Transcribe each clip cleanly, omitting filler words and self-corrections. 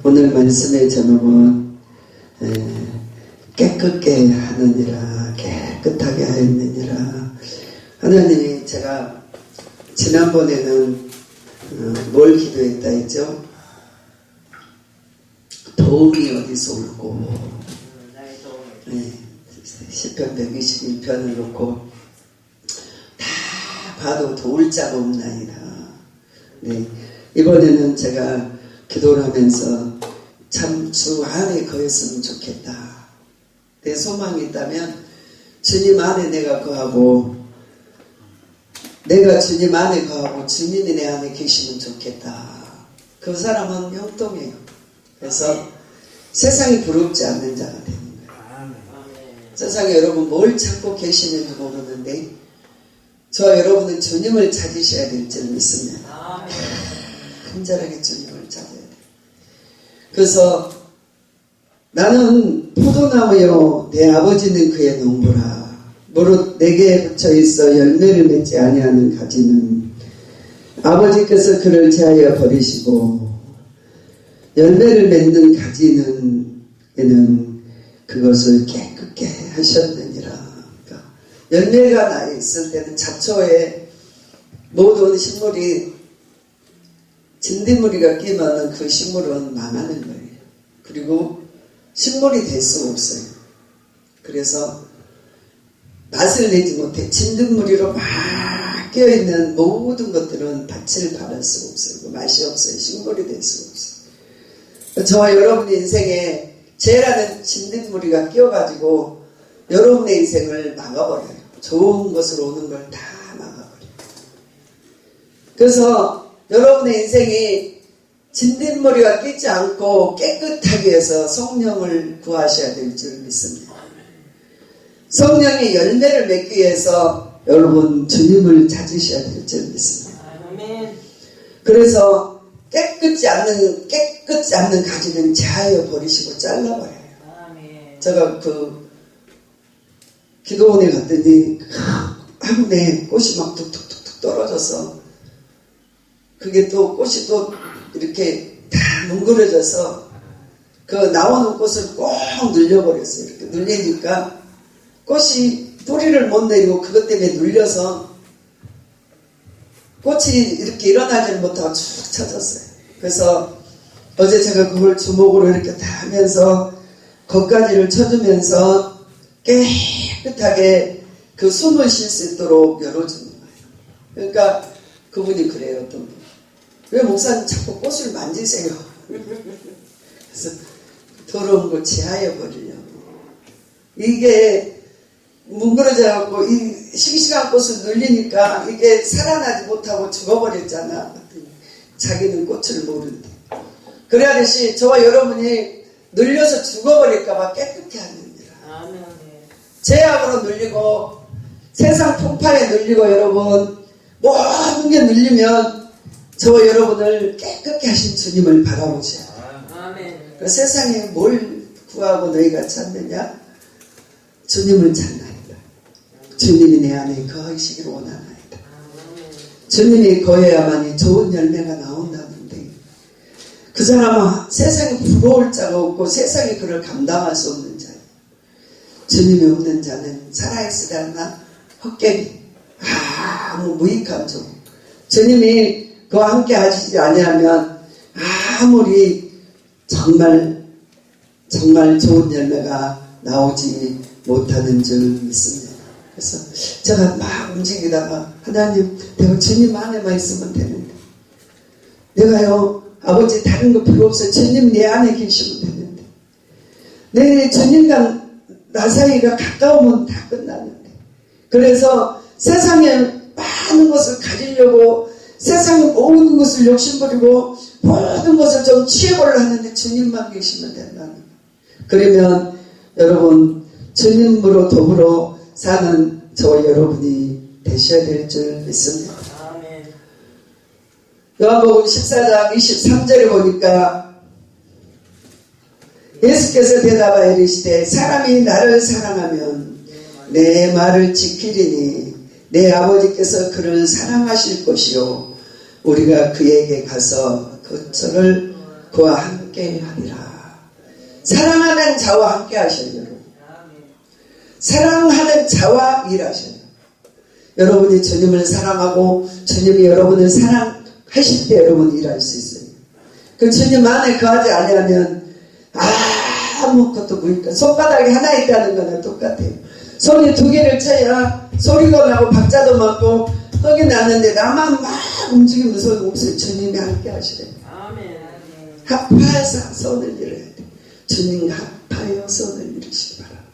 오늘 말씀의 제목은 깨끗게 하느니라, 깨끗하게 하였느니라. 하나님이, 제가 지난번에는 뭘 기도했다 했죠? 도움이 어디서 올고, 시편 121편을 놓고 다 봐도 도울 자가 없나이다. 이번에는 제가 기도를 하면서 참 주 안에 거했으면 좋겠다. 내 소망이 있다면 주님 안에 내가 거하고, 내가 주님 안에 거하고 주님이 내 안에 계시면 좋겠다. 그 사람은 형통해요. 그래서 세상이 부럽지 않는 자가 되는 거예요. 세상에 여러분 뭘 찾고 계시는지 모르는데 저와 여러분은 주님을 찾으셔야 될 줄 믿습니다. 간절하게 주님을 찾아야 돼요. 그래서 나는 포도나무요 내 아버지는 그의 농부라. 무릇 내게 붙여있어 열매를 맺지 아니하는 가지는 아버지께서 그를 제하여 버리시고, 열매를 맺는 가지는 에는 그것을 깨끗게 하셨느니라. 그러니까 열매가 나 있을 때는 잡초에 모든 식물이 진딧물이가 끼면 그 식물은 망하는 거예요. 그리고 식물이 될 수가 없어요. 그래서 맛을 내지 못해 진딧물이로 막 끼어있는 모든 것들은 밭을 바랄 수가 없어요. 맛이 없어요. 식물이 될 수가 없어요. 저와 여러분의 인생에 죄라는 진딧물이가 끼어가지고 여러분의 인생을 막아버려요. 좋은 것으로 오는 걸 다 막아버려요. 그래서 여러분의 인생이 진딧물이가 끼지 않고 깨끗하게 해서 성령을 구하셔야 될 줄 믿습니다. 성령의 열매를 맺기 위해서 여러분 주님을 찾으셔야 될 줄 믿습니다. 그래서 깨끗지 않는 가지는 제하여 버리시고 잘라버려요. 제가 기도원에 갔더니 화분에 꽃이 막 툭툭툭툭 떨어져서, 그게 또 꽃이 또 이렇게 다 뭉그러져서 그 나오는 꽃을 꼭 눌려버렸어요. 이렇게 눌리니까 꽃이 뿌리를 못 내리고 그것 때문에 눌려서 꽃이 이렇게 일어나지를 못하고 쭉 쳐졌어요. 그래서 어제 제가 그걸 주먹으로 이렇게 다 하면서 겉가지를 쳐주면서 깨끗하게 그 숨을 쉴 수 있도록 열어주는 거예요. 그러니까 그분이 그래요. 어떤 분, 왜 목사님 자꾸 꽃을 만지세요? 그래서 더러운 거 제하여 버리려고. 이게 뭉그러져갖고 이 싱싱한 꽃을 눌리니까 이게 살아나지 못하고 죽어버렸잖아. 자기는 꽃을 모른대. 그래야듯이 저와 여러분이 눌려서 죽어버릴까봐 깨끗게 하느니라. 죄악으로 눌리고 세상 폭발에 눌리고 여러분 모든 게 눌리면 저와 여러분을 깨끗게 하신 주님을 바라보셔야 돼요. 세상에 뭘 구하고 너희가 찾느냐? 주님을 찾나이다. 주님이 내 안에 거하시기를 원하나이다. 주님이 거해야만이 좋은 열매가 나온다는데, 그 사람은 세상에 부러울 자가 없고 세상에 그를 감당할 수 없는 자예요. 주님이 없는 자는 살아있으려나 헛개비, 아무 무익한 종. 주님이 그와 함께 하시지 아니하면 아무리 정말 좋은 열매가 나오지 못하는 줄 믿습니다. 그래서 제가 막 움직이다가, 하나님, 내가 주님 안에만 있으면 되는데, 내가요 아버지 다른 거 필요 없어요. 주님 내 안에 계시면 되는데, 내 주님과 나 사이가 가까우면 다 끝나는데, 그래서 세상에 많은 것을 가지려고 세상의 모든 것을 욕심부리고 모든 것을 좀 취해보려 하는데 주님만 계시면 된다는 거예요. 그러면 여러분 주님으로 더불어 사는 저와 여러분이 되셔야 될 줄 믿습니다. 요한복음 14장 23절에 보니까 예수께서 대답하여 이르시되 사람이 나를 사랑하면 내 말을 지키리니 내 아버지께서 그를 사랑하실 것이요 우리가 그에게 가서 그처를 그와 함께 하리라. 사랑하는 자와 함께 하셔요, 여러분. 사랑하는 자와 일하셔요. 여러분이 주님을 사랑하고 주님이 여러분을 사랑하실 때 여러분 일할 수 있어요. 그 주님 안에 거하지 아니하면 아무것도 무익다. 손바닥이 하나 있다는 거는 똑같아요. 손이 두 개를 쳐야 소리가 나고 박자도 맞고 흙이 났는데 나만 막 움직이면 소리 없어요. 주님이 함께 하시래요. 합하여서 손을 이뤄야 돼. 주님 합하여 손을 이루시기 바랍니다.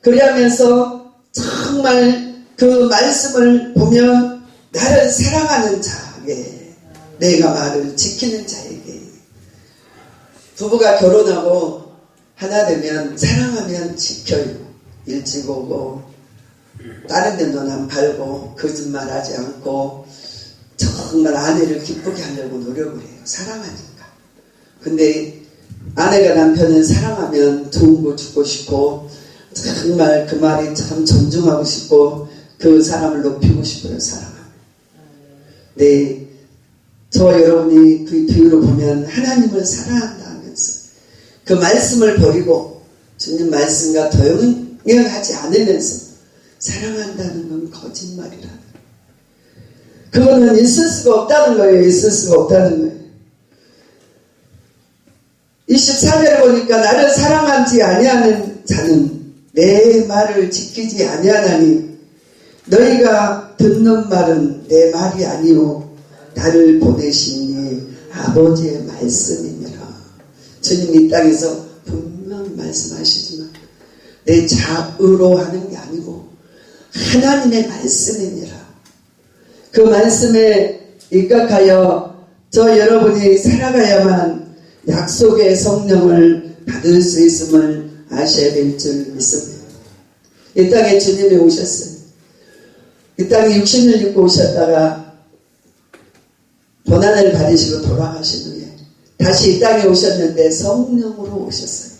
그러면서 정말 그 말씀을 보면 나를 사랑하는 자에게, 내가 말을 지키는 자에게, 부부가 결혼하고 하나 되면 사랑하면 지켜요. 일찍 오고 다른 데 눈 안 팔고 거짓말하지 않고 정말 아내를 기쁘게 하려고 노력을 해요. 사랑하니까. 근데 아내가 남편을 사랑하면 좋은 거 주고 싶고 정말 그 말이 참 존중하고 싶고 그 사람을 높이고 싶어요. 사랑하면. 네, 저와 여러분이 그 비유로 보면 하나님을 사랑한다 하면서 그 말씀을 버리고 주님 말씀과 동행하지 않으면서 사랑한다는 건 거짓말이라는, 그거는 있을 수가 없다는 거예요. 있을 수가 없다는 거예요. 24절에 보니까 나를 사랑하지 아니하는 자는 내 말을 지키지 아니하나니 너희가 듣는 말은 내 말이 아니요 나를 보내신 아버지의 말씀이니라. 주님 이 땅에서 분명히 말씀하시지만 내 자의로 하는 게 아니고 하나님의 말씀이니라. 그 말씀에 입각하여 저 여러분이 살아가야만 약속의 성령을 받을 수 있음을 아셔야 될 줄 믿습니다. 이 땅에 주님이 오셨어요. 이 땅에 육신을 입고 오셨다가 고난을 받으시고 돌아가신 후에 다시 이 땅에 오셨는데 성령으로 오셨어요.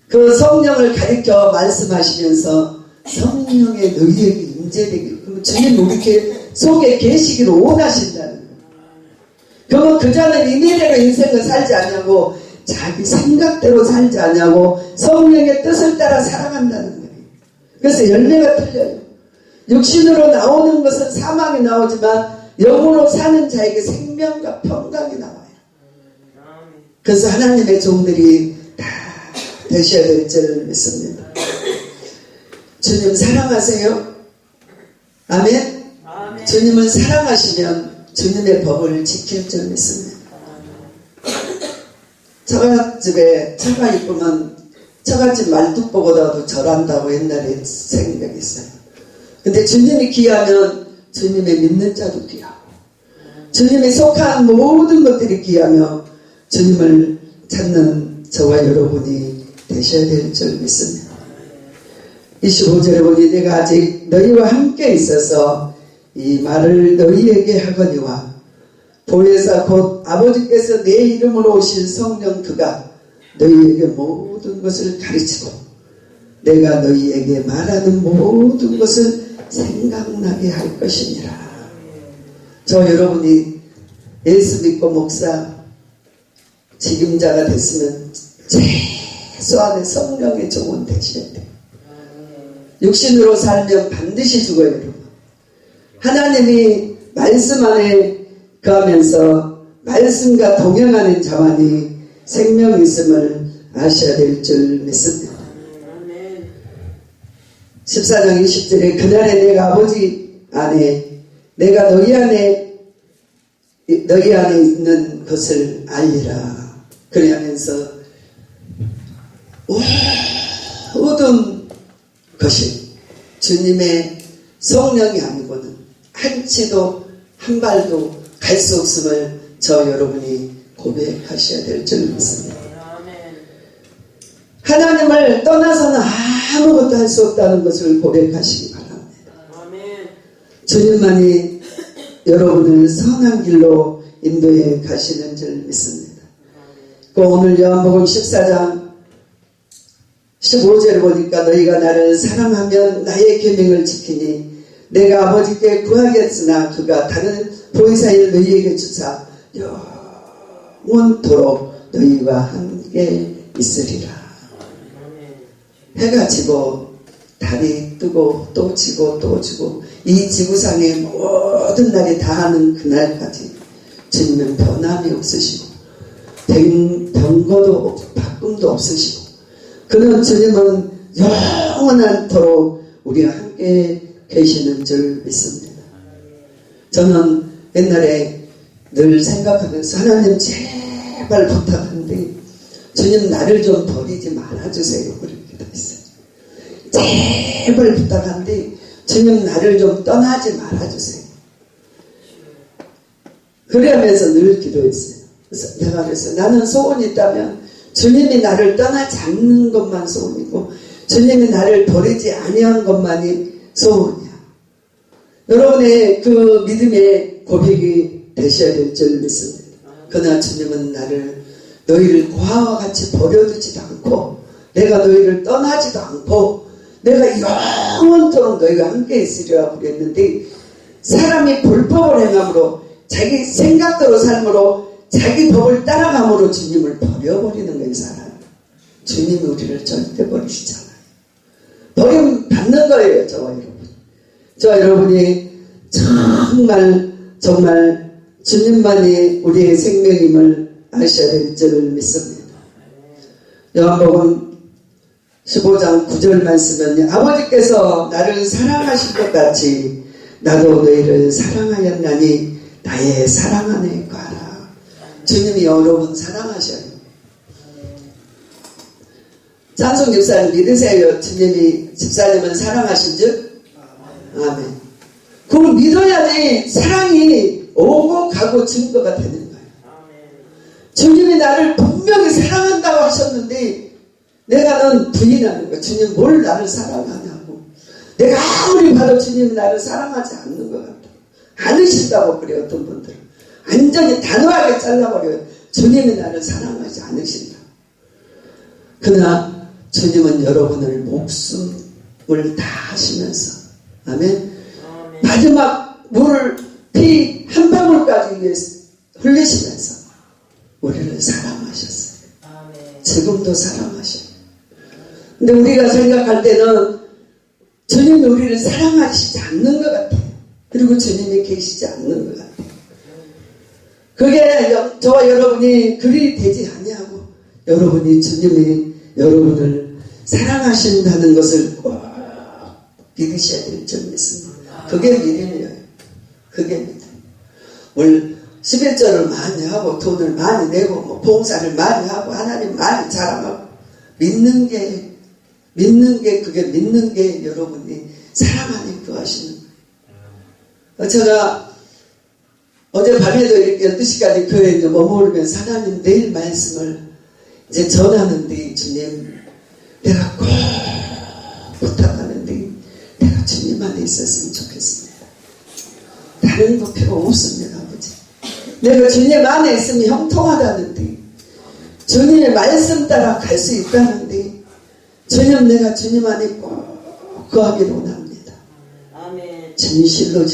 그 성령을 가리켜 말씀하시면서 성령의 너희에게 임재되기를, 그러면 주님 우리 속에 계시기를 원하신다는 거예요. 그러면 그자는 임의대로 인생을 살지 않냐고, 자기 생각대로 살지 않냐고 성령의 뜻을 따라 살아간다는 거예요. 그래서 열매가 틀려요. 육신으로 나오는 것은 사망이 나오지만 영으로 사는 자에게 생명과 평강이 나와요. 그래서 하나님의 종들이 다 되셔야 될 줄 믿습니다. 주님 사랑하세요? 아멘? 아멘. 주님을 사랑하시면 주님의 법을 지킬 줄 믿습니다. 처갓집에 처가 이쁘면 처갓집 말뚝보고다도 절한다고 옛날에 생각이 있어요. 근데 주님이 귀하면 주님의 믿는 자도 귀하고 주님이 속한 모든 것들이 귀하며 주님을 찾는 저와 여러분이 되셔야 될 줄 믿습니다. 25절에 보니 내가 아직 너희와 함께 있어서 이 말을 너희에게 하거니와 보혜사 곧 아버지께서 내 이름으로 오실 성령 그가 너희에게 모든 것을 가르치고 내가 너희에게 말하는 모든 것을 생각나게 할 것이니라. 저 여러분이 예수 믿고 목사 책임자가 됐으면 최소한의 성령의 종은 되셔야 돼요. 육신으로 살면 반드시 죽어요, 여러분. 하나님이 말씀 안에 거하면서 말씀과 동행하는 자만이 생명이 있음을 아셔야 될 줄 믿습니다. 14장 20절에 그날에 내가 아버지 안에 내가 너희 안에 있는 것을 알리라. 그러면서 모든 것이 주님의 성령이 아니고는 한치도 한 발도 갈 수 없음을 저 여러분이 고백하셔야 될 줄 믿습니다. 하나님을 떠나서는 아무것도 할 수 없다는 것을 고백하시기 바랍니다. 주님만이 여러분을 선한 길로 인도해 가시는 줄 믿습니다. 그 오늘 요한복음 14장 15절을 보니까 너희가 나를 사랑하면 나의 계명을 지키니 내가 아버지께 구하겠으나 그가 다른 보혜사를 너희에게 주사 영원토록 너희와 함께 있으리라. 해가 지고 달이 뜨고 또 지고 또 지고 이 지구상의 모든 날이 다하는 그날까지 주님은 변함이 없으시고 병거도 바꿈도 없으시고 그는 주님은 영원토록 우리와 함께 계시는 줄 믿습니다. 저는 옛날에 늘 생각하면서 하나님 제발 부탁한데 주님 나를 좀 버리지 말아주세요. 그렇게 기도했어요. 제발 부탁한데 주님 나를 좀 떠나지 말아주세요. 그러면서 늘 기도했어요. 그래서 내가 그랬어요. 나는 소원이 있다면 주님이 나를 떠나지 않는 것만 소원이고 주님이 나를 버리지 아니한 것만이 소원이야. 여러분의 그 믿음의 고백이 되셔야 될 줄 믿습니다. 그러나 주님은 너희를 고아와 같이 버려두지도 않고 내가 너희를 떠나지도 않고 내가 영원토록 너희가 함께 있으리라고 그랬는데 사람이 불법을 행함으로 자기 생각대로 삶으로 자기 법을 따라감으로 주님을 버려버리는 거예요. 사람 주님이 우리를 절대 버리시잖아요. 버림 받는 거예요. 저와 여러분이 정말 주님만이 우리의 생명임을 아셔야 될 줄 믿습니다. 요한복음 15장 9절 말씀은 아버지께서 나를 사랑하실 것 같이 나도 너희를 사랑하였나니 나의 사랑 안에 거하라. 주님이 여러분 사랑하셔요. 찬송 집사님 믿으세요? 주님이 집사님은 사랑하신 줄? 아멘. 그걸 믿어야지 사랑이 오고 가고 증거가 되는 거예요. 주님이 나를 분명히 사랑한다고 하셨는데 내가는 부인하는 거야. 주님 뭘 나를 사랑하냐고. 내가 아무리 봐도 주님이 나를 사랑하지 않는 것 같아. 않으신다고 그래요. 어떤 분들은 완전히 단호하게 잘라버려요. 주님이 나를 사랑하지 않으신다. 그러나 주님은 여러분을 목숨을 다하시면서 아멘. 마지막 피 한 방울까지 위해서 흘리시면서 우리를 사랑하셨어요. 지금도 사랑하셔요. 근데 우리가 생각할 때는 주님이 우리를 사랑하시지 않는 것 같아요. 그리고 주님이 계시지 않는 것 같아요. 그게 저와 여러분이 그리 되지 아니하고 여러분이 주님이 여러분을 사랑하신다는 것을 꼭 믿으셔야 될 줄 믿습니다. 그게 믿음이에요. 그게 믿음. 오늘 11절을 많이 하고 돈을 많이 내고 봉사를 많이 하고 하나님 많이 자랑하고 믿는 게 여러분이 사랑 안에 구하시는 거예요. 제가 어젯밤에도 이렇게 12시까지 교회에 머무르면서 하나님 내일 말씀을 이제 전하는데 주님 내가 꼭 부탁하는데 내가 주님 안에 있었으면 좋겠습니다. 다른 거 필요 없습니다. 아버지. 내가 주님 안에 있으면 형통하다는데 주님의 말씀 따라 갈 수 있다는데 주님 내가 주님 안에 꼭 거하기를 원합니다. 아멘. 진실로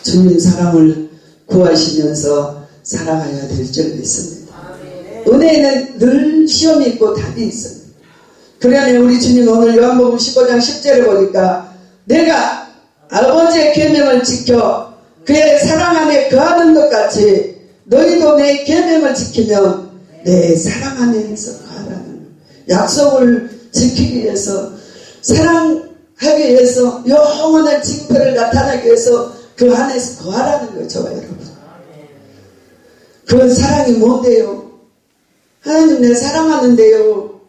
주님 사랑을 구하시면서 살아가야 될 줄 믿습니다. 아멘. 은혜에는 늘 시험이 있고 답이 있습니다. 그러면 우리 주님 오늘 요한복음 15장 10절에 보니까 내가 아버지의 계명을 지켜 그의 사랑 안에 거하는 것 같이 너희도 내 계명을 지키면 내 사랑 안에서 거하라는 약속을 지키기 위해서 사랑하기 위해서 영원한 징표를 나타내기 위해서 그 안에서 거하라는 거예요. 저와 여러분. 그 사랑이 뭔데요? 하나님 내가 사랑하는데요.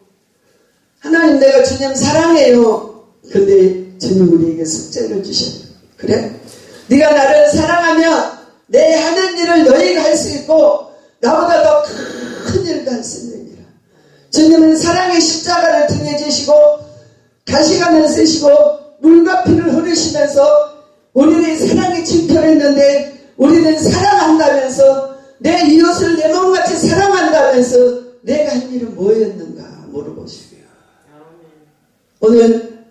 하나님 내가 주님 사랑해요. 근데 주님 우리에게 숙제를 주셔요. 그래? 네가 나를 사랑하면 내 하는 일을 너희가 할 수 있고 나보다 더 큰 일도 할 수 있느니라. 주님은 사랑의 십자가를 등에 지시고 가시관을 쓰시고 물과 피를 흐르시면서 우리는 사랑의 징표를 했는데 우리는 사랑한다면서 내 이웃을 내 몸같이 사랑한다면서 내가 한 일은 뭐였는가 물어보시고요. 오늘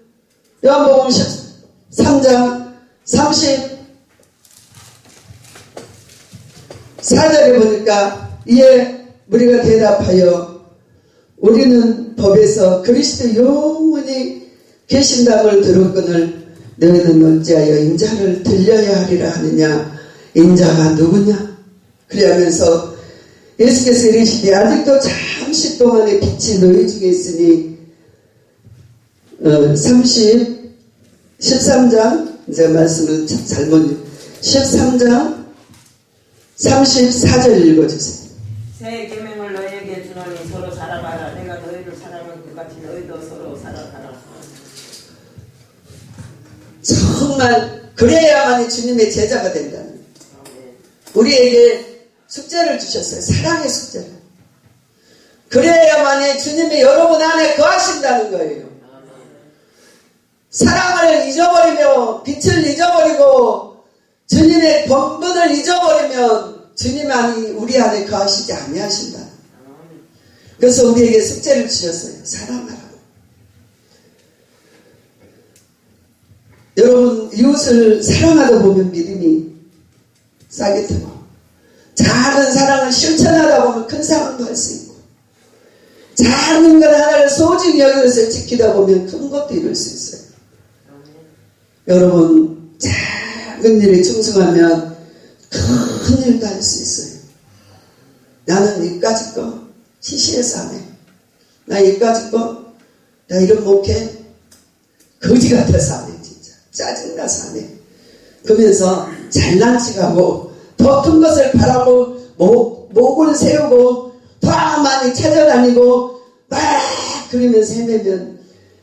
요한복음 13장 4절에 보니까 이에 우리가 대답하여 우리는 법에서 그리스도 영원히 계신다을 들었거늘 너희는 어찌하여 인자를 들려야 하리라 하느냐. 인자가 누구냐? 그리하면서 예수께서 이르시되 아직도 잠시 동안의 빛이 너희 중에 있으니 13장 제가 말씀을 잘못 13장 34절 읽어주세요. 새 계명을 너희에게 주노니 서로 사랑하라. 내가 너희를 사랑한 것 같이 너희도 서로 사랑하라. 정말 그래야만이 주님의 제자가 된다는 거예요. 우리에게 숙제를 주셨어요. 사랑의 숙제를. 그래야만이 주님이 여러분 안에 거하신다는 거예요. 사랑을 잊어버리며 빛을 잊어버리고 주님의 본분을 잊어버리면 주님만이 우리 안에 거하시지 아니하신다. 그래서 우리에게 숙제를 주셨어요. 사랑하라고. 여러분 이웃을 사랑하다 보면 믿음이 싸게 들어. 작은 사랑을 실천하다 보면 큰 사랑도 할 수 있고, 작은 것 하나를 소중히 여기서 지키다 보면 큰 것도 이룰 수 있어요. 여러분 작은 일에 충성하면 큰 일도 할 수 있어요. 나는 이까짓 거 시시해서 안 해. 나 이까짓 거 나 이런 목회 거지 같아서 안 해. 진짜 짜증나서 안 해. 그러면서 잘난 척하고 더 큰 것을 바라고 목을 세우고 더 많이 찾아다니고 막 그러면서 헤매면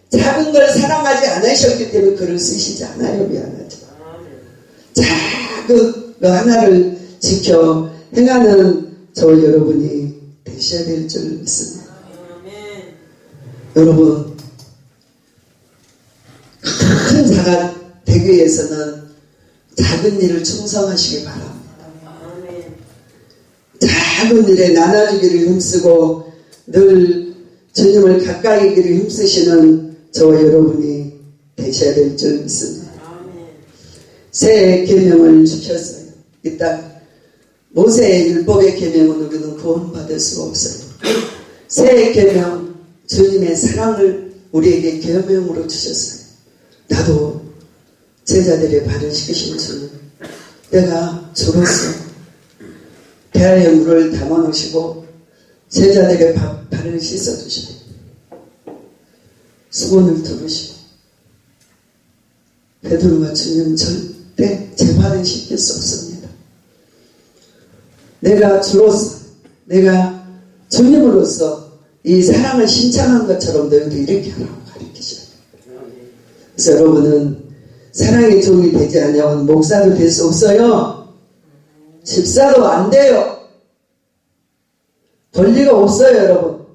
작은 걸 사랑하지 않으셨기 때문에 글을 쓰시지 않아요. 미안하죠. 작은 거 하나를 지켜 행하는 저 여러분이 되셔야 될 줄 믿습니다. 여러분 큰 자가 되기 위해서는 작은 일을 충성하시기 바랍니다. 작은 일에 나눠주기를 힘쓰고 늘 주님을 가까이 하기를 힘쓰시는 저와 여러분이 되셔야 될 줄 믿습니다. 새 계명을 주셨어요. 일단 모세의 율법의 계명은 우리는 구원받을 수가 없어요. 새 계명 주님의 사랑을 우리에게 계명으로 주셨어요. 나도 제자들의 발을 씻기신 주님, 내가 주로서 배아에 물을 담아 놓으시고 제자들의 발을 씻어 주시고 수건을 두르시고, 베드로가 주님 절대 제 발을 씻길 수 없습니다. 내가 주로서, 내가 주님으로서 이 사랑을 신청한 것처럼 너희도 이렇게 하라고 가르치셔요. 그래서 여러분은 사랑의 종이 되지 않으면 목사도 될 수 없어요. 집사도 안 돼요. 권리가 없어요, 여러분.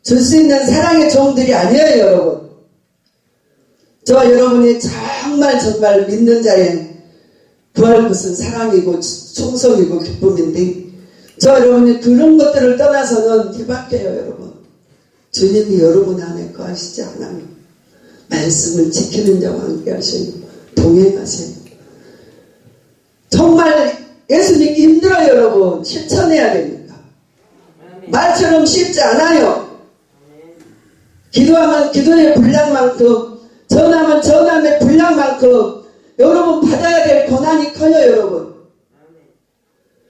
줄 수 있는 사랑의 종들이 아니에요, 여러분. 저와 여러분이 정말 믿는 자에 구할 것은 사랑이고 충성이고 기쁨인데, 저와 여러분이 그런 것들을 떠나서는 뒤바뀌어요, 여러분. 주님이 여러분 안에 거하시지 않아요. 말씀을 지키는 자와 함께 하시고 동행하세요. 정말 예수 믿기 힘들어요, 여러분. 실천해야 됩니다. 말처럼 쉽지 않아요. 기도하면 기도의 분량만큼, 전하면 전함의 분량만큼 여러분 받아야 될 고난이 커요, 여러분.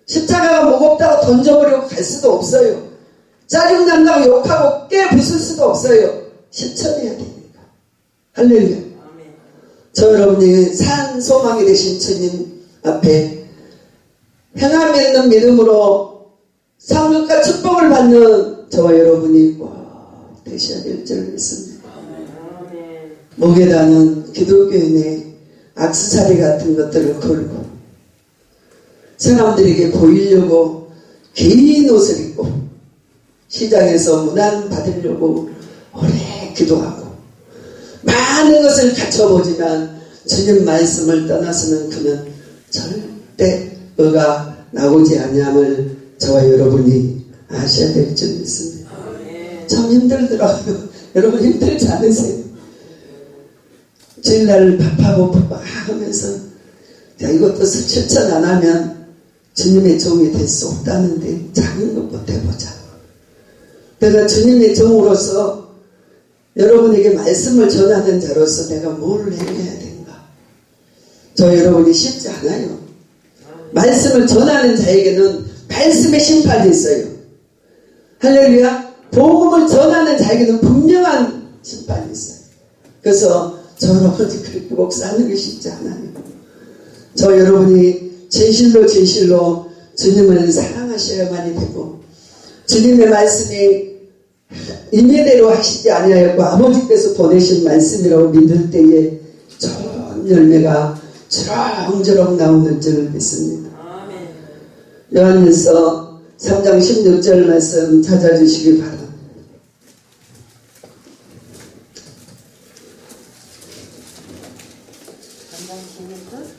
십자가가 무겁다고 던져버리고 갈 수도 없어요. 짜증난다고 욕하고 깨부술 수도 없어요. 실천해야 됩니다. 할렐루야. 저 여러분이 산 소망이 되신 주님 앞에 행함 있는 믿음으로 상급과 축복을 받는 저와 여러분이 꼭 되셔야 될 줄 믿습니다. 목에다는 기독교인의 악세사리 같은 것들을 걸고 사람들에게 보이려고 긴 옷을 입고 시장에서 문안 받으려고 오래 기도하고 많은 것을 갖춰보지만 주님 말씀을 떠나서는 그는 절대 의가 나오지 아니함을 저와 여러분이 아셔야 될 줄 믿습니다. 참 힘들더라고요. 여러분 힘들지 않으세요? 주일날 밥하고 밥 하면서 야, 이것도 실천 안 하면 주님의 종이 될 수 없다는데 작은 것부터 해보자. 내가 주님의 종으로서 여러분에게 말씀을 전하는 자로서 내가 뭘 해야 되는가? 저 여러분이 쉽지 않아요. 말씀을 전하는 자에게는 말씀의 심판이 있어요. 할렐루야. 복음을 전하는 자에게는 분명한 심판이 있어요. 그래서 저 여러분이 그렇게 목사하는 게 쉽지 않아요. 저 여러분이 진실로 주님을 사랑하셔야만이 되고, 주님의 말씀이 임의대로 하시지 아니하였고 아버지께서 보내신 말씀이라고 믿을 때에 좋은 열매가 주렁주렁 나오는 줄 믿습니다. 요한일서 3장 16절 말씀 찾아주시기 바랍니다.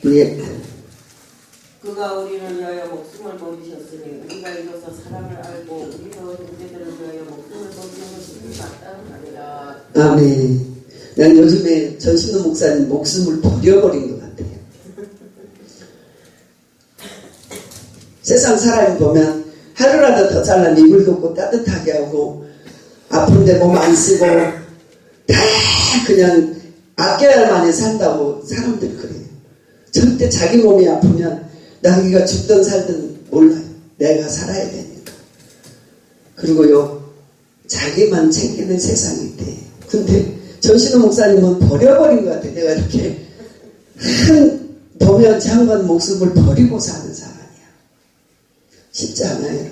예. 그가 우리를 위하여 목숨을 버리셨으니 우리가 이로써 사랑을 알고 우리도 형제들을 위하여 목숨을 버리는 것이 마땅하니라. 아멘. 난 요즘에 전신호 목사님 목숨을 버려버린 것 같아요. 세상 사람이 보면 하루라도 더 잘난 이불 덮고 따뜻하게 하고 아픈데 몸 안 쓰고 다 그냥 아껴야만이 산다고 사람들이 그래요. 절대 자기 몸이 아프면 나기가 죽든 살든 몰라요. 내가 살아야 되니까. 그리고요, 자기만 챙기는 세상이 있대. 근데 전신호 목사님은 버려버린 것 같아. 내가 이렇게 보면 장관 목숨을 버리고 사는 사람이야. 쉽지 않아요.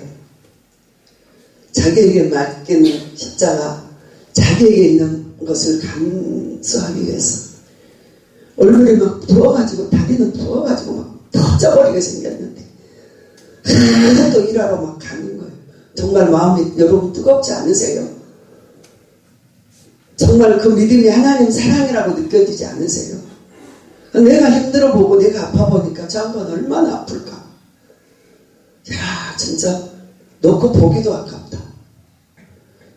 자기에게 맡긴 십자가, 자기에게 있는 것을 감수하기 위해서 얼굴이 막 부어가지고 다리는 부어가지고 막 터져버리게 생겼는데 하나도 일하러 막 가는 거예요. 정말 마음이 여러분 뜨겁지 않으세요? 정말 그 믿음이 하나님 사랑이라고 느껴지지 않으세요? 내가 힘들어 보고 내가 아파 보니까 저 한번 얼마나 아플까? 야, 진짜 놓고 보기도 아깝다.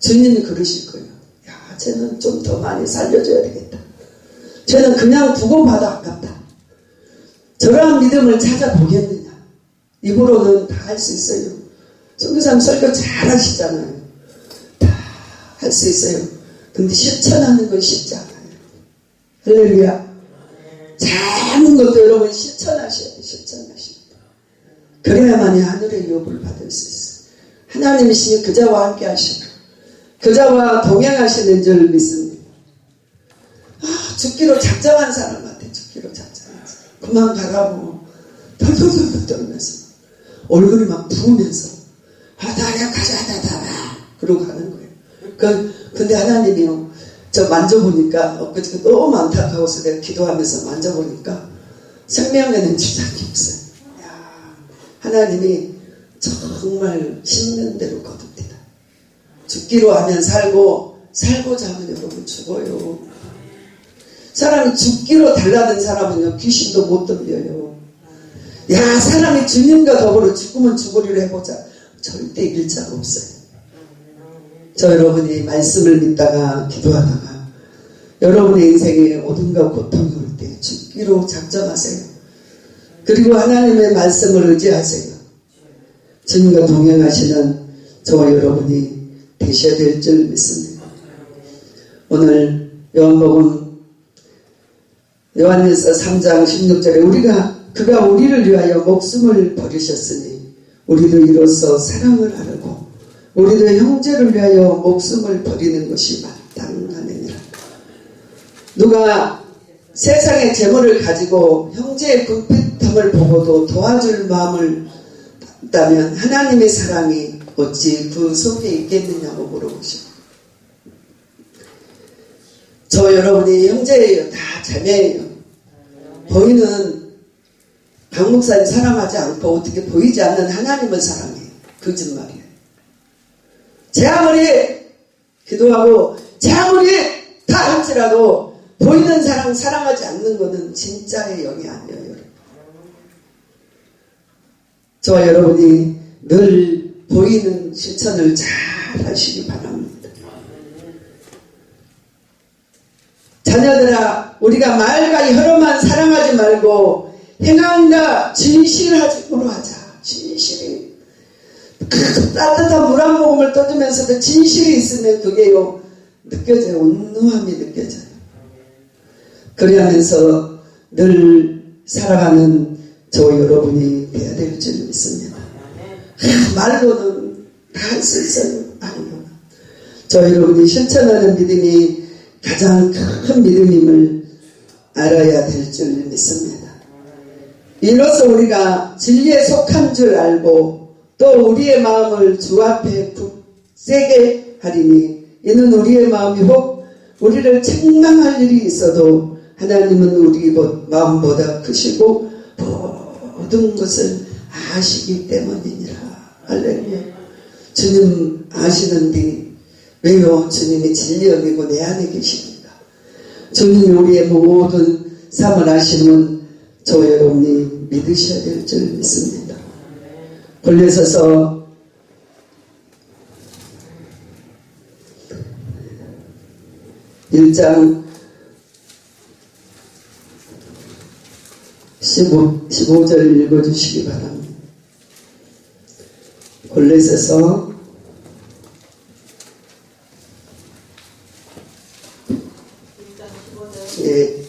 주님이 그러실 거예요. 야, 쟤는 좀 더 많이 살려줘야 되겠다. 쟤는 그냥 두고 봐도 아깝다. 저러한 믿음을 찾아보겠느냐? 입으로는 다 할 수 있어요. 선교사님 설교 잘 하시잖아요. 다 할 수 있어요. 근데 실천하는 건 쉽지 않아요. 할렐루야. 작은 것도 여러분 실천하셔야 돼요. 실천하셔야 돼요. 그래야만이 하늘의 유업을 받을 수 있어요. 하나님이시니 그자와 함께 하시고 그자와 동행하시는 줄 믿습니다. 아, 죽기로 작정한 사람 같아. 죽기로 작정한 사람. 그만 가라고 덜덜덜 떨면서 얼굴이 막 부으면서 하다야 가자다다 그러고 가는 거예요. 근데 하나님이요, 저 만져보니까 엊그저께 너무 안타까워서 내가 기도하면서 만져보니까 생명에는 지장이 없어요. 야, 하나님이 정말 심는 대로 거둡니다. 죽기로 하면 살고 살고자 하면 여러분 죽어요. 사람이 죽기로 달라든 사람은요, 귀신도 못 덤벼요. 야, 사람이 주님과 더불어 죽으면 죽으리로 해보자. 절대 이길 자가 없어요. 저 여러분이 말씀을 믿다가 기도하다가 여러분의 인생에 어딘가 고통이 올 때 죽기로 작정하세요. 그리고 하나님의 말씀을 의지하세요. 주님과 동행하시는 저와 여러분이 되셔야 될 줄 믿습니다. 오늘 요한복음 요한일서 3장 16절에 그가 우리를 위하여 목숨을 버리셨으니 우리도 이로써 사랑을 알고 우리도 형제를 위하여 목숨을 버리는 것이 마땅하느니라. 누가 세상의 재물을 가지고 형제의 궁핍함을 보고도 도와줄 마음을 있다면 하나님의 사랑이 어찌 그 속에 있겠느냐고 물어보시고, 저 여러분이 형제예요. 다 자매예요. 보이는 강 목사님 사랑하지 않고 어떻게 보이지 않는 하나님을 사랑해요. 거짓말이에요. 제 아무리 기도하고 제 아무리 다 할지라도 보이는 사람 사랑하지 않는 것은 진짜의 영이 아니에요. 여러분. 저와 여러분이 늘 보이는 실천을 잘 하시기 바랍니다. 자녀들아, 우리가 말과 혀로만 사랑하지 말고 행함과 진실함으로 하자. 진실이 따뜻한 물 한 모금을 떠주면서도 진실이 있으면 그게요 느껴져요. 온누함이 느껴져요. 그러면서 늘 살아가는 저 여러분이 돼야 될 줄 믿습니다. 말로는 다 할 수 있어요. 말로는. 저 여러분이 실천하는 믿음이 가장 큰 믿음임을 알아야 될 줄 믿습니다. 이로써 우리가 진리에 속한 줄 알고 또 우리의 마음을 주 앞에 굳세게 하리니 이는 우리의 마음이 혹 우리를 책망할 일이 있어도 하나님은 우리 마음보다 크시고 모든 것을 아시기 때문이니라. 할렐루야. 주님 아시는데 왜요? 주님이 진리형이고 내 안에 계십니다. 주님이 우리의 모든 삶을 아시는 저 여러분이 믿으셔야 될 줄 믿습니다. 골로새서 1장 15절 읽어주시기 바랍니다. 골로새서 예.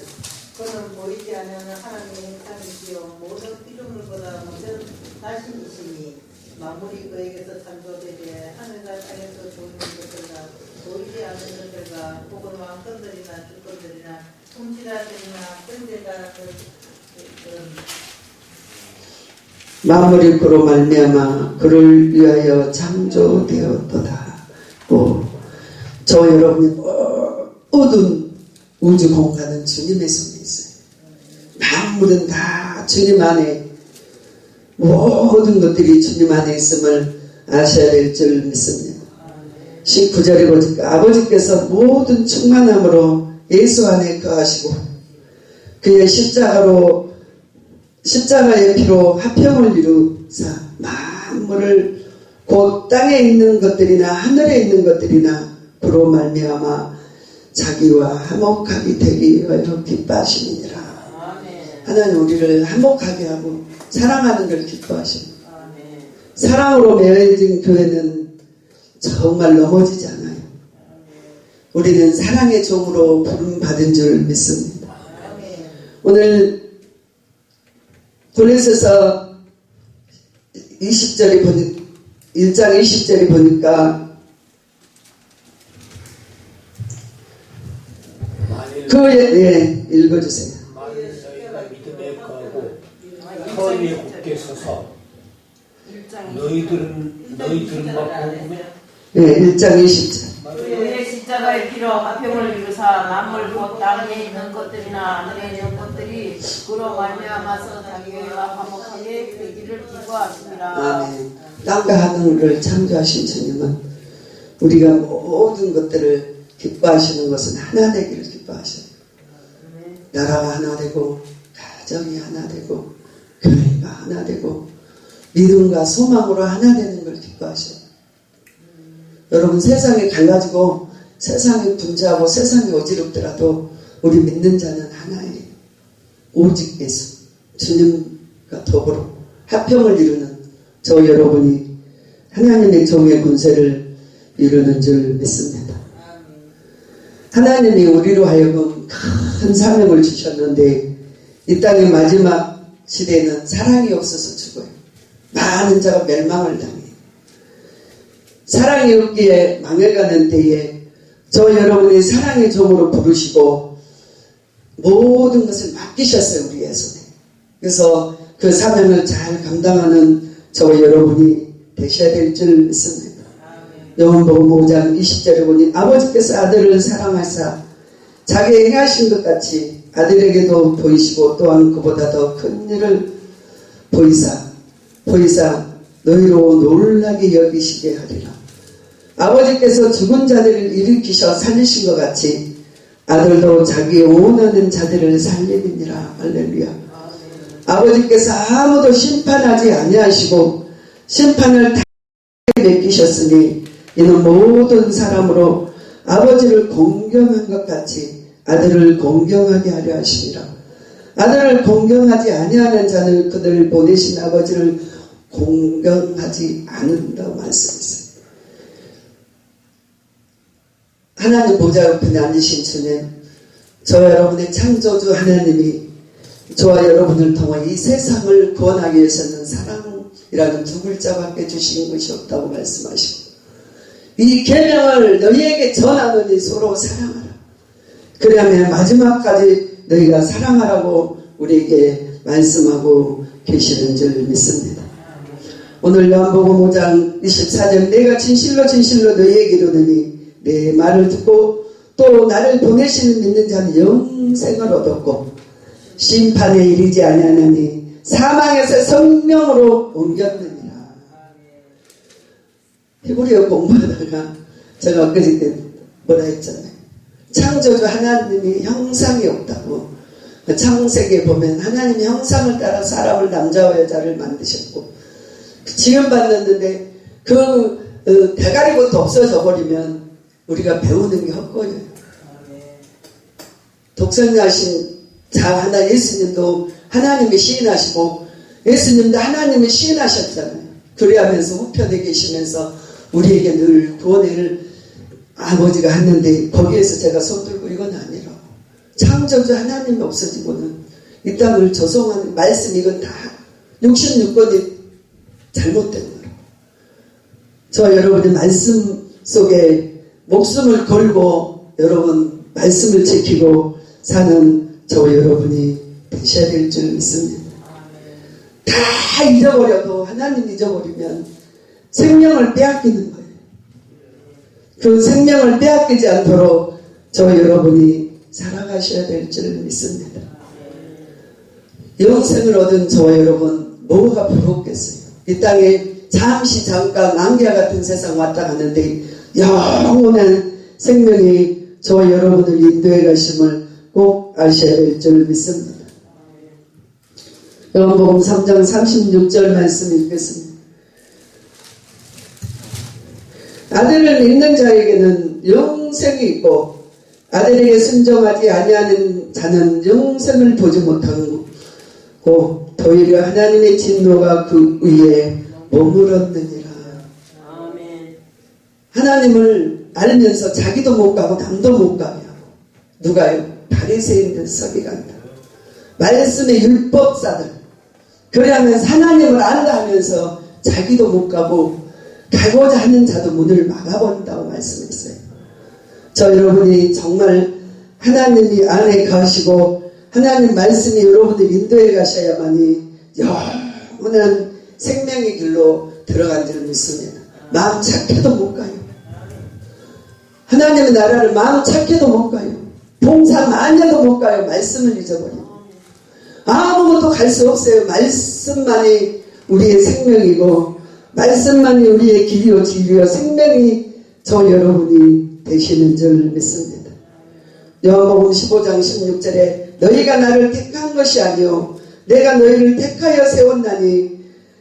그는 보이지 않는 하나님의 땅이시요 모든 피조물보다 먼저 나신이시니 만물이 그에게서 창조되되 하늘과 땅에서 조는 것들과 보이지 않는 것들과 혹은 왕권들이나 주권들이나 통치자들이나 권세자 만물이 그로 말미암아 그를 위하여 창조되었도다. 저 여러분이 모든 우주 공간은 주님의 손에 있어요. 만물은 다 주님 안에 모든 것들이 주님 안에 있음을 아셔야 될 줄 믿습니다. 19절에 보니까 아버지께서 모든 충만함으로 예수 안에 거하시고 그의 십자가의 피로 화평을 이루사 만물을 곧 땅에 있는 것들이나 하늘에 있는 것들이나 그로 말미암아 자기와 화목하게 되기 위하여 기뻐하시니라. 하나님 우리를 화목하게 하고 사랑하는 걸 기뻐하십니다. 사랑으로 맺어진 교회는 정말 넘어지지 않아요. 우리는 사랑의 종으로 부름받은 줄 믿습니다. 오늘 골로새서 1장 20절에 보니까 읽어주세요. 만일 너희가 믿음에 거하고 허 위에 굳게 서서 너희들은 막 복음에 1장 20절. 그의 십자가의 피로 화평을 이루사 만물 곧 땅에 있는 것들이나 하늘에 있는 것들이 그로 말미암아서 자기와 화목하게 되기를 기뻐하시니라. 아멘. 땅과 하늘을 창조하신 주님은 우리가 모든 것들을 기뻐하시는 것은 하나 되기를 기뻐하셔요. 나라가 하나 되고 가정이 하나 되고 교회가 하나 되고 믿음과 소망으로 하나 되는 걸 기뻐하셔요. 여러분 세상에 갈라지고 세상에 분주하고 세상에 어지럽더라도 우리 믿는 자는 하나예요. 오직 예수 주님과 더불어 화평을 이루는 저 여러분이 하나님의 종의 권세를 이루는 줄 믿습니다. 하나님이 우리로 하여금 큰 사명을 주셨는데 이 땅의 마지막 시대에는 사랑이 없어서 죽어요. 많은 자가 멸망을 당해요. 사랑이 없기에 망해가는 때에 저 여러분이 사랑의 종으로 부르시고 모든 것을 맡기셨어요. 우리의 손에. 그래서 그 사명을 잘 감당하는 저 여러분이 되셔야 될 줄 믿습니다. 요한복음 5장 20절에 보니 아버지께서 아들을 사랑하사 자기 행하신 것 같이 아들에게도 보이시고 또한 그보다 더 큰 일을 보이사 너희로 놀라게 여기시게 하리라. 아버지께서 죽은 자들을 일으키셔 살리신 것 같이 아들도 자기 원하는 자들을 살리느니라. 할렐루야. 아버지께서 아무도 심판하지 아니하시고 심판을 다 맡기셨으니 이는 모든 사람으로 아버지를 공경한 것 같이 아들을 공경하게 하려 하시니라. 아들을 공경하지 아니하는 자는 그들을 보내신 아버지를 공경하지 않는다고 말씀했어요. 하나님 보좌 옆에 앉으신 주님, 저와 여러분의 창조주 하나님이 저와 여러분을 통해 이 세상을 구원하기 위해서는 사랑이라는 두 글자밖에 주신 것이 없다고 말씀하시고, 이 계명을 너희에게 전하노니 서로 사랑하라. 그러면 마지막까지 너희가 사랑하라고 우리에게 말씀하고 계시는 줄 믿습니다. 오늘 요한복음 5장 24절, 내가 진실로 진실로 너희에게 이르노니 내 말을 듣고 또 나를 보내시는 믿는 자는 영생을 얻었고 심판에 이르지 아니하나니 사망에서 생명으로 옮겼느니라. 히브리어 공부하다가 제가 엊그저께 뭐라 했잖아요. 창조주 하나님이 형상이 없다고. 창세기에 보면 하나님이 형상을 따라 사람을 남자와 여자를 만드셨고, 지금 봤는데 그 대가리부터 없어져 버리면 우리가 배우는 게 헛거예요. 독생자신 자 하나 예수님도 하나님이 시인하시고 예수님도 하나님이 시인하셨잖아요. 그래하면서 우편에 계시면서 우리에게 늘 구원을 아버지가 했는데 거기에서 제가 손들고 이건 아니라고. 창조주 하나님이 없어지고는 이 땅을 조성하는 말씀, 이건 다 66권이 잘못된 거라고. 저와 여러분이 말씀 속에 목숨을 걸고 여러분 말씀을 지키고 사는 저와 여러분이 되셔야 될 줄 믿습니다. 다 잊어버려도 하나님 잊어버리면 생명을 빼앗기는 거예요. 그 생명을 빼앗기지 않도록 저와 여러분이 살아가셔야 될 줄 믿습니다. 영생을 얻은 저와 여러분 뭐가 부럽겠어요. 이 땅에 잠시 잠깐 안개와 같은 세상 왔다 갔는데 영원한 생명이 저와 여러분을 인도해 가심을 꼭 아셔야 될 줄 믿습니다. 요한복음 3장 36절 말씀 읽겠습니다. 아들을 믿는 자에게는 영생이 있고 아들에게 순종하지 아니하는 자는 영생을 보지 못하고 도리어 하나님의 진노가 그 위에 머물었느니라. 아멘. 하나님을 알면서 자기도 못 가고 남도 못 가요. 누가요? 바리새인들 서기관들, 말씀의 율법사들. 그래하면서 하나님을 안다 하면서 자기도 못 가고 가고자 하는 자도 문을 막아버린다고 말씀했어요. 저 여러분이 정말 하나님이 안에 가시고 하나님 말씀이 여러분을 인도해 가셔야만이 영원한 생명의 길로 들어간 줄 믿습니다. 마음 착해도 못 가요. 하나님의 나라를 마음 착해도 못 가요. 봉사 많이 해도 못 가요. 말씀을 잊어버리고 아무것도 갈 수 없어요. 말씀만이 우리의 생명이고 말씀만이 우리의 길이요 진리요 생명이 저 여러분이 되시는 줄 믿습니다. 요한복음 15장 16절에 너희가 나를 택한 것이 아니요 내가 너희를 택하여 세웠나니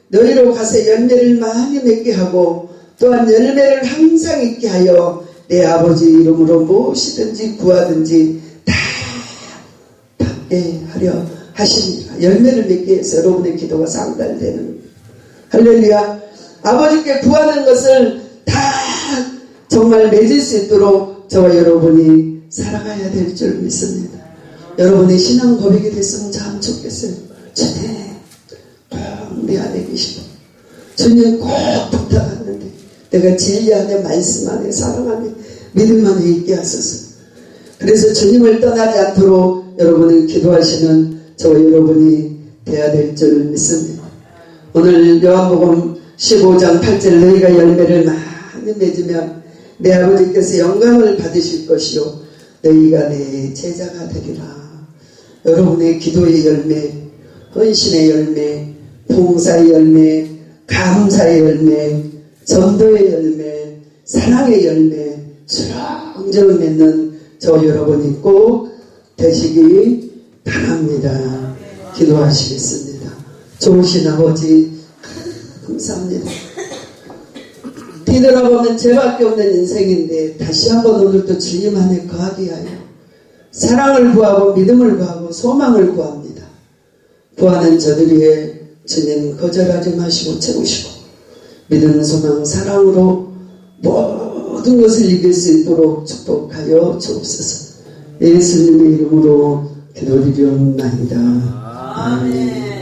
너희로 가서 열매를 많이 맺게 하고 또한 열매를 항상 있게 하여 내 아버지 이름으로 무엇이든지 구하든지 다 받게 하려 하십니다. 열매를 맺기 위해서 여러분의 기도가 상달되는 할렐루야. 아버지께 구하는 것을 다 정말 맺을 수 있도록 저와 여러분이 살아가야 될 줄 믿습니다. 여러분의 신앙 고백이 됐으면 참 좋겠어요. 주님 꼭 내 안에 계시고 주님 꼭 부탁하는데 내가 진리 안에 말씀 안에 사랑 안에 믿음 안에 있게 하소서. 그래서 주님을 떠나지 않도록 여러분은 기도하시는 저와 여러분이 되어야 될 줄 믿습니다. 오늘 요한복음 15장 8절 너희가 열매를 많이 맺으면 내 아버지께서 영광을 받으실 것이요 너희가 내 제자가 되리라. 여러분의 기도의 열매, 헌신의 열매, 봉사의 열매, 감사의 열매, 전도의 열매, 사랑의 열매 주렁주렁 맺는 저 여러분이 꼭 되시기 바랍니다. 기도하시겠습니다. 좋으신 아버지 감사합니다. 뒤돌아보면 죄밖에 없는 인생인데 다시 한번 오늘도 주님 안에 거하게 하여 사랑을 구하고 믿음을 구하고 소망을 구합니다. 구하는 저들의 주님 거절하지 마시고 채우시고 믿음, 소망, 사랑으로 모든 것을 이길 수 있도록 축복하여 주옵소서. 예수님의 이름으로 기도드리옵나이다. 아멘.